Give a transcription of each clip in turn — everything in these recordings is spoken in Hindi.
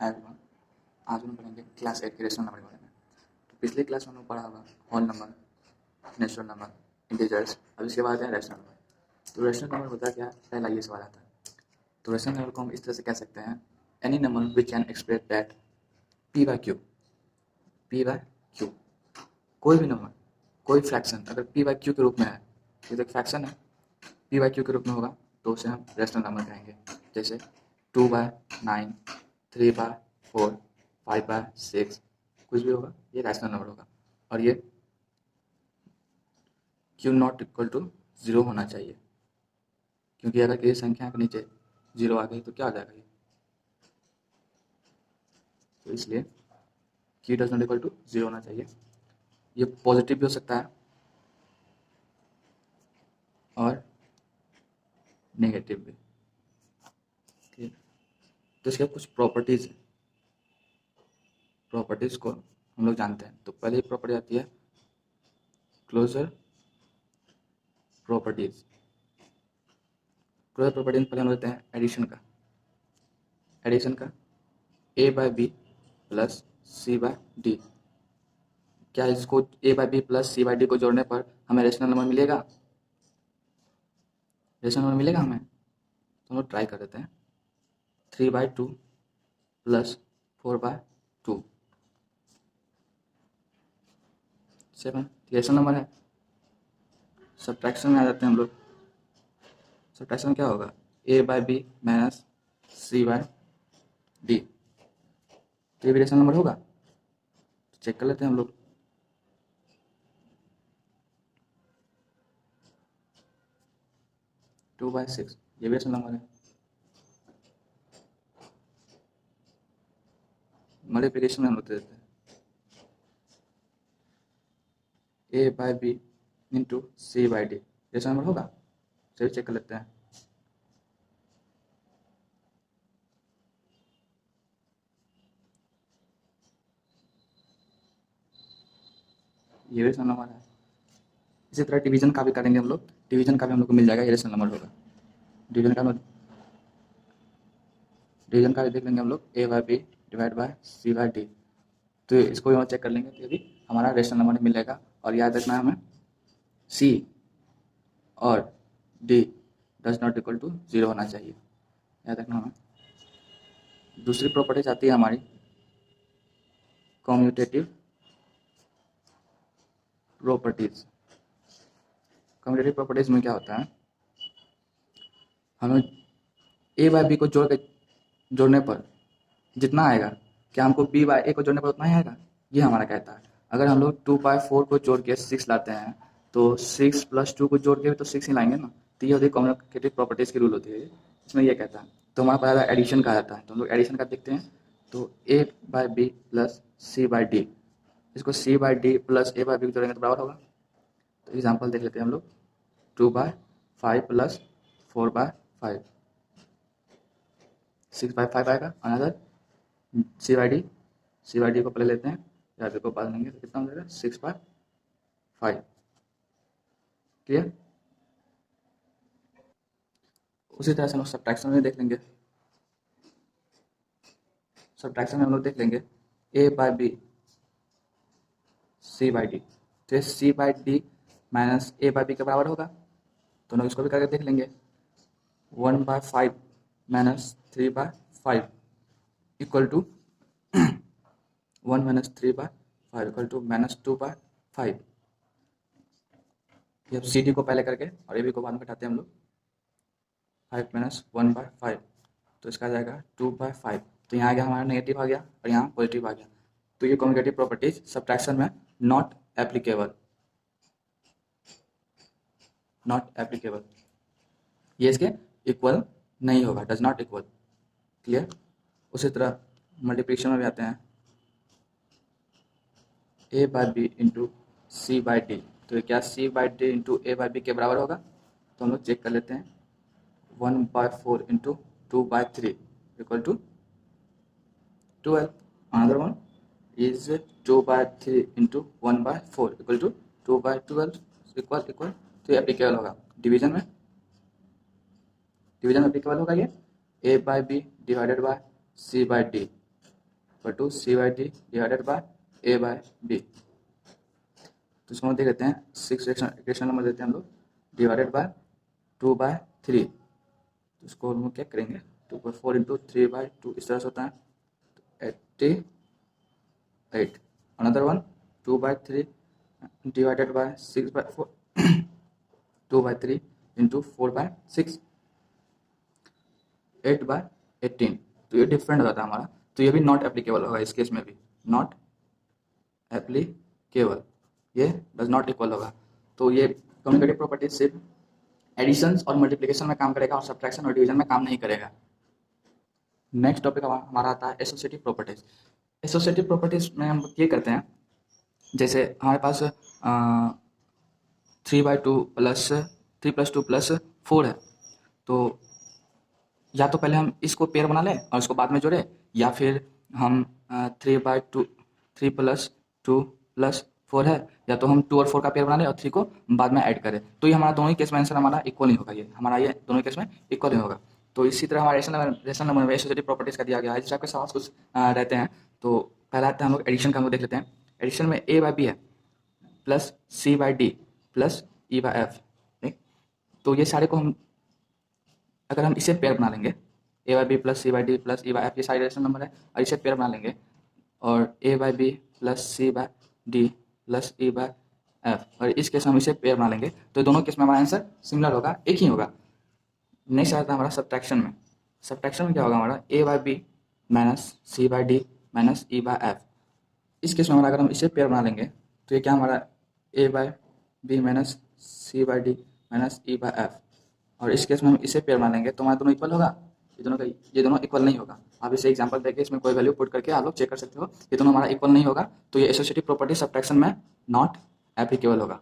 एवरीवन, आज हम पढ़ेंगे क्लास 8 के रेशनल नंबर के बारे में। तो पिछले क्लास में हम लोग पढ़ा होगा whole number, natural number, integers. अब इसके बाद है रैशनल नंबर। तो रैशनल नंबर होता क्या है, पहला ये सवाल आता है। तो रैशनल नंबर को हम इस तरह से कह सकते हैं, any number which can express that p by q. P by q कोई भी नंबर, कोई फ्रैक्शन अगर पी बाय क्यू के रूप में है, ये तो एक फ्रैक्शन है, पी बाय क्यू के रूप में होगा तो उसे हम रैशनल नंबर कहेंगे। जैसे 2/9, 3/4, 5/6, कुछ भी होगा ये रैशनल नंबर होगा। और ये क्यू नॉट इक्वल टू 0 होना चाहिए, क्योंकि अगर किसी संख्या के नीचे 0 आ गई तो क्या हो जाएगा ये, तो इसलिए q does not equal to 0 होना चाहिए। ये पॉजिटिव भी हो सकता है और नेगेटिव भी। ठीक है, तो इसके कुछ प्रॉपर्टीज हैं, प्रॉपर्टीज को हम लोग जानते हैं। तो पहले प्रॉपर्टी आती है क्लोजर प्रॉपर्टीज। क्लोजर प्रॉपर्टी में पहले हम लेते हैं एडिशन का। एडिशन का ए by B plus C by D. क्या इसको ए by B plus C by D को जोड़ने पर हमें रेशनल नंबर मिलेगा? रेशनल नंबर मिलेगा हमें? तो हम लोग ट्राई कर देते हैं। 3/2 प्लस 4/2 7 रेशनल नंबर है। सब्ट्रैक्शन में आ जाते हैं हम लोग। सब्ट्रैक्शन में क्या होगा, ए by B minus C by d. तो ये भी रेशनल नंबर होगा, तो चेक कर लेते हैं हम लोग। टू बाय सिक्स ये भी रेशनल नंबर है। मल्टीप्लिकेशन में हम लोग दे देते हैं ए by B into C by D, rational number होगा, चलिए चेक कर लेते हैं। ये भी रेशनल नंबर है। इसी तरह डिवीजन का भी करेंगे हम लोग, डिवीजन का भी हम लोग को मिल जाएगा, ये रेशनल नंबर होगा। डिवीजन का भी देख लेंगे हम लोग, a by b divide by c by d. तो इसको भी हम चेक कर लेंगे, तो ये भी हमारा रेशनल नंबर मिलेगा। और याद रखना है हमें, सी और d does not equal to 0 होना चाहिए, याद रखना हमें। दूसरी प्रॉपर्टीज आती है हमारी कम्यूटेटिव प्रॉपर्टीज। कम्यूटेटिव प्रॉपर्टीज में क्या होता है, हमें ए बाय बी को जोड़ने पर जितना आएगा, क्या हमको बी बाय ए को जोड़ने पर उतना ही आएगा, ये हमारा कहता है। अगर हम लोग 2/4 को जोड़ के 6 लाते हैं तो 6 + 2 को जोड़ के भी तो 6 ही लाएंगे ना। तो ये होती है कम्यूटेटिव प्रॉपर्टीज की रूल होती है, इसमें ये कहता है। तो हमारा पहला एडिशन का आता है, तो हम लोग एडिशन का देखते हैं। तो ए by B plus C by D, इसको सी by D plus A by B को जोड़ेंगे तो बराबर होगा। तो एग्जाम्पल देख लेते हैं हम लोग, 2/5 प्लस 4/5, 6/5 आएगा। अनदर सी बाई डी को पहले लेते हैं, या बी को बाद लेंगे तो कितना हो जाएगा, 6/5। क्लियर? उसी तरह से हम लोग सब्ट्रैक्शन में देख लेंगे। सब्ट्रैक्शन में हम लोग देख लेंगे a by b c by d, तो c by d minus a by b के बराबर होगा। तो हम लोग इसको भी करके देख लेंगे। 1/5 minus 3/5 equal to 1 minus 3/5 equal to minus 2/5। ये अब सी डी को पहले करके और ए बी को बाद में घटाते हैं हम लोग। 5 माइनस 1/5, तो इसका आ जाएगा 2/5। तो यहाँ आ गया हमारा नेगेटिव आ गया और यहाँ पॉजिटिव आ गया। तो ये कम्यूटेटिव प्रॉपर्टीज सब्ट्रैक्शन में नॉट एप्लीकेबल, नॉट एप्लीकेबल, ये इसके इक्वल नहीं होगा, डज नॉट इक्वल। क्लियर? उसी तरह मल्टीप्लिकेशन में भी आते हैं, ए by B into C by d. तो क्या सी by D into A by b के बराबर होगा? तो हम लोग चेक कर लेते हैं। 1/4 into 2/3 equal to 12। Another one is 2/3 into 1/4 equal to 2/12 equal equal. तो ये एप्लीकेबल होगा। डिवीजन में एप्लीकेबल होगा ये, a by b divided by c by d. Equal to c by d divided by a by b. तो इसको हम देख लेते हैं, 6 इक्वेशन नंबर देते हैं हम लोग, डिवाइडेड बाय 2/3। तो इसको हम लोग क्या करेंगे, 2/4 इंटू 3/2 इस तरह से होता है 88। Another one 2/3 divided by 6/4 2/3 into 4/6 8/18। तो ये डिफरेंट होता है हमारा, तो ये भी नॉट एप्लीकेबल होगा, इस केस में भी नॉट एप्लीकेबल, ये डज नॉट इक्वल होगा। तो ये कम्युनिकेटिव प्रॉपर्टी सिर्फ एडिशन और मल्टीप्लिकेशन में काम करेगा और सब्ट्रैक्शन और डिवीजन में काम नहीं करेगा। नेक्स्ट टॉपिक हमारा आता है एसोसिएटिव प्रॉपर्टीज। एसोसिएटिव प्रॉपर्टीज में हम ये करते हैं, जैसे हमारे पास 3/2 प्लस 3+2 प्लस 4 है, तो या तो पहले हम इसको पेयर बना लें और इसको बाद में जोड़े, या फिर हम 3/2 3+2 प्लस 4 है, या तो हम 2 और 4 का पेयर बना लें और 3 को बाद में ऐड करें। तो ये हमारा दोनों ही केस में आंसर हमारा इक्वल ही होगा, ये हमारा ये दोनों ही केस में इक्वल ही होगा। तो इसी तरह हमारे रेशनल नंबर में एसोसिएटिव प्रॉपर्टीज का दिया गया है, जिस आपके सवाल कुछ रहते हैं। तो पहला आता है हम लोग एडिशन का, हम लोग देख लेते हैं। एडिशन में ए बाई बी है plus c by d plus e by f, ठीक। तो ये सारे को हम अगर हम इसे पेयर बना लेंगे, a by b plus c by d plus e by f, ये सारे रेशनल नंबर है, और इसे पेयर बना लेंगे, और a by b plus c by d plus e by f, और इस केस में हम इसे पेयर बना लेंगे, तो दोनों केस में हमारा आंसर सिमिलर होगा, एक ही होगा। नेक्स्ट आता है हमारा सब्ट्रैक्शन में। सब्ट्रैक्शन में क्या होगा हमारा, a by b minus c by d minus e by f. इस केस में हमारा अगर हम इसे पेयर बना लेंगे, तो ये क्या हमारा a by b minus c by d minus e by f, और इस केस में हम इसे पेयर बना लेंगे, तो हमारा दोनों इक्वल होगा। ये दोनों इक्वल नहीं होगा। आप इसे एग्जांपल देके इसमें कोई वैल्यू पुट करके आप लोग चेक कर सकते हो, ये दोनों हमारा इक्वल नहीं होगा, तो ये एसोसिएटिव प्रॉपर्टी सब्ट्रैक्शन में नॉट एप्लीकेबल होगा,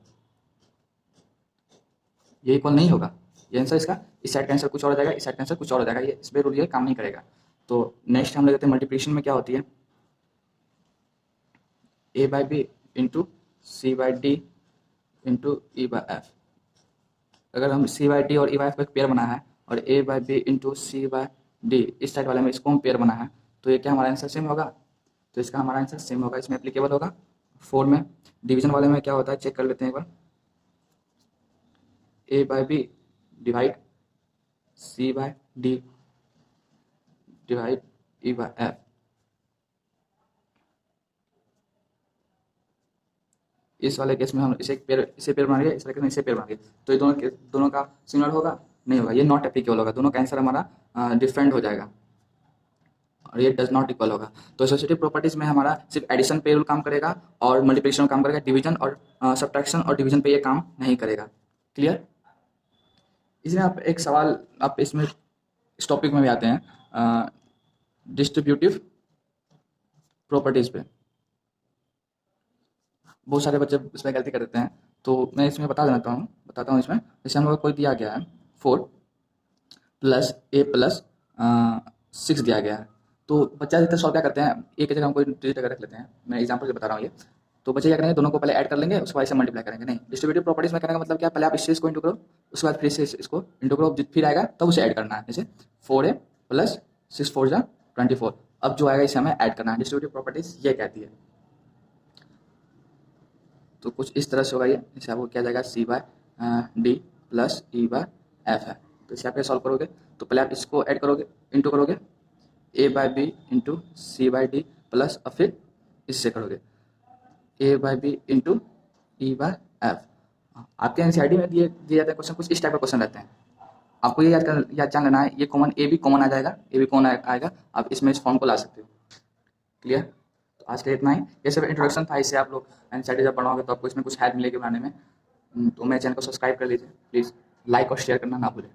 ये इक्वल नहीं होगा। ये आंसर इसका, इस साइड का आंसर कुछ और हो जाएगा, इस साइड का आंसर कुछ और हो जाएगा, ये इस पे रूल ये काम नहीं करेगा। तो नेक्स्ट हम लोग देखते हैं मल्टीप्लिकेशन में क्या होती है, a by b into c by d into e by f. अगर हम सी बाई डी और ई बाई एफ का पेयर बना है, और a by b into c by d इस साइड वाले में इसको हम पेयर बना है, तो ये क्या हमारा आंसर सेम होगा, तो इसका हमारा आंसर सेम होगा, इसमें एप्लीकेबल होगा। 4 में डिवीजन वाले में क्या होता है चेक कर लेते हैं एक बार, a by b divide c by d divide e by f. इस वाले केस में हम इसे पेयर बना लिया, इस वाले केस में इसे पेयर बना लिया, तो ये दोनों का सिमिलर होगा, नहीं होगा, ये नॉट एप्लीकेबल होगा, दोनों का आंसर हमारा डिफरेंट हो जाएगा, और ये डज नॉट इक्वल होगा। तो एसोसिएटिव प्रॉपर्टीज में हमारा सिर्फ एडिशन पे रूल काम करेगा और मल्टीप्लिकेशन काम करेगा, डिवीजन और सब्ट्रैक्शन और डिवीजन पे ये काम नहीं करेगा। क्लियर। इसमें आप एक सवाल, आप इसमें इस टॉपिक में भी आते हैं डिस्ट्रीब्यूटिव प्रॉपर्टीज पे, बहुत सारे बच्चे इसमें गलती कर देते हैं, तो मैं इसमें बताता हूँ इसमें। जैसे हम लोग कोई दिया गया है 4 प्लस ए प्लस 6 दिया गया है, तो बच्चा जितना सॉल्व क्या करते हैं, एक की जगह हम कोई डिजिट अगर रख लेते हैं, मैं एग्जांपल से बता रहा हूँ ये, तो बच्चे क्या करेंगे, दोनों को पहले ऐड कर लेंगे, उसके बाद इसे मल्टीप्लाई करेंगे। नहीं, डिस्ट्रीब्यूटिव प्रॉपर्टीज में करने का मतलब क्या, पहले आप इससे इसको इंटू करो, उसके बाद फिर से इसको इंटू करो, फिर आएगा तब उसे ऐड करना है। जैसे 4a प्लस 6 4 जा 24, अब जो आएगा इसे हमें ऐड करना है। डिस्ट्रीब्यूटिव प्रॉपर्टीज ये कहती है, तो कुछ इस तरह से होगा ये, जैसे आपको क्या जाएगा c by d plus e by f है, तो इसे आप सॉल्व करोगे, तो पहले आप इसको ऐड करोगे, इंटू करोगे, a by b into c by d plus, और फिर इससे करोगे a by b into e by f. आपके एनसीईआरटी में दिए जाते हैं क्वेश्चन, कुछ इस टाइप का क्वेश्चन रहते हैं, आपको ये याद जान लेना है, ये कॉमन ए भी कॉमन आ जाएगा, ए भी कॉमन आएगा, आप इसमें इस फॉर्म को ला सकते हो। क्लियर। तो आज के लिए इतना ही, ये सब इंट्रोडक्शन था, इसे आप लोग एनसीईआरटी जब पढ़ोगे तो आपको इसमें कुछ हेल्प मिलेगी बनाने में। तो मेरे चैनल को सब्सक्राइब कर लीजिए प्लीज़, लाइक और शेयर करना ना भूलें।